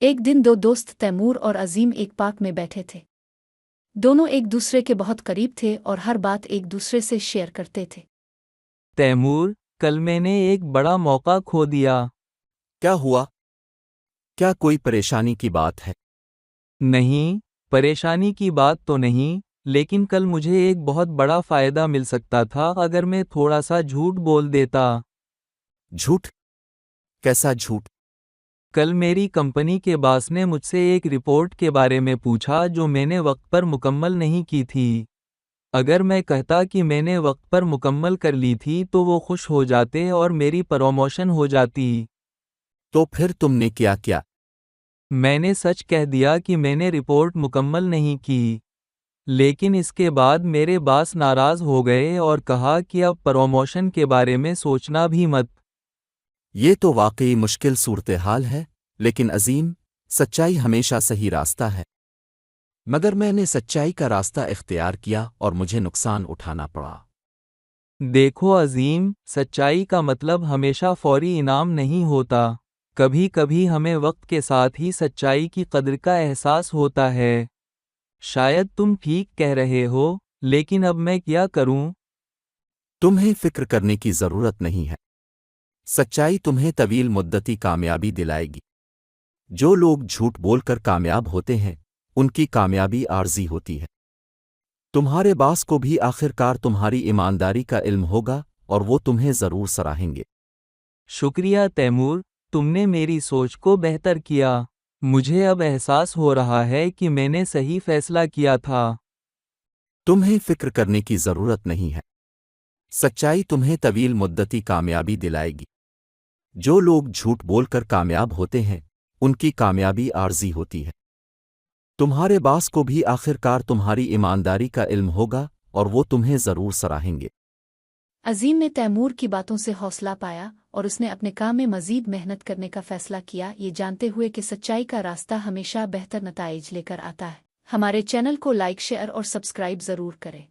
ایک دن دو دوست تیمور اور عظیم ایک پارک میں بیٹھے تھے۔ دونوں ایک دوسرے کے بہت قریب تھے اور ہر بات ایک دوسرے سے شیئر کرتے تھے۔ تیمور، کل میں نے ایک بڑا موقع کھو دیا۔ کیا ہوا؟ کیا کوئی پریشانی کی بات ہے؟ نہیں، پریشانی کی بات تو نہیں، لیکن کل مجھے ایک بہت بڑا فائدہ مل سکتا تھا اگر میں تھوڑا سا جھوٹ بول دیتا۔ جھوٹ؟ کیسا جھوٹ؟ کل میری کمپنی کے باس نے مجھ سے ایک رپورٹ کے بارے میں پوچھا جو میں نے وقت پر مکمل نہیں کی تھی۔ اگر میں کہتا کہ میں نے وقت پر مکمل کر لی تھی تو وہ خوش ہو جاتے اور میری پروموشن ہو جاتی۔ تو پھر تم نے کیا کیا؟ میں نے سچ کہہ دیا کہ میں نے رپورٹ مکمل نہیں کی، لیکن اس کے بعد میرے باس ناراض ہو گئے اور کہا کہ اب پروموشن کے بارے میں سوچنا بھی مت۔ یہ تو واقعی مشکل صورتحال ہے، لیکن عظیم، سچائی ہمیشہ صحیح راستہ ہے۔ مگر میں نے سچائی کا راستہ اختیار کیا اور مجھے نقصان اٹھانا پڑا۔ دیکھو عظیم، سچائی کا مطلب ہمیشہ فوری انعام نہیں ہوتا۔ کبھی کبھی ہمیں وقت کے ساتھ ہی سچائی کی قدر کا احساس ہوتا ہے۔ شاید تم ٹھیک کہہ رہے ہو، لیکن اب میں کیا کروں؟ تمہیں فکر کرنے کی ضرورت نہیں ہے۔ سچائی تمہیں طویل مدتی کامیابی دلائے گی۔ جو لوگ جھوٹ بول کر کامیاب ہوتے ہیں، ان کی کامیابی عارضی ہوتی ہے۔ تمہارے باس کو بھی آخرکار تمہاری ایمانداری کا علم ہوگا اور وہ تمہیں ضرور سراہیں گے۔ شکریہ تیمور، تم نے میری سوچ کو بہتر کیا۔ مجھے اب احساس ہو رہا ہے کہ میں نے صحیح فیصلہ کیا تھا۔ تمہیں فکر کرنے کی ضرورت نہیں ہے۔ سچائی تمہیں طویل مدتی کامیابی دلائے گی۔ جو لوگ جھوٹ بول کر کامیاب ہوتے ہیں، ان کی کامیابی عارضی ہوتی ہے۔ تمہارے باس کو بھی آخرکار تمہاری ایمانداری کا علم ہوگا اور وہ تمہیں ضرور سراہیں گے۔ عظیم نے تیمور کی باتوں سے حوصلہ پایا اور اس نے اپنے کام میں مزید محنت کرنے کا فیصلہ کیا، یہ جانتے ہوئے کہ سچائی کا راستہ ہمیشہ بہتر نتائج لے کر آتا ہے۔ ہمارے چینل کو لائک، شیئر اور سبسکرائب ضرور کریں۔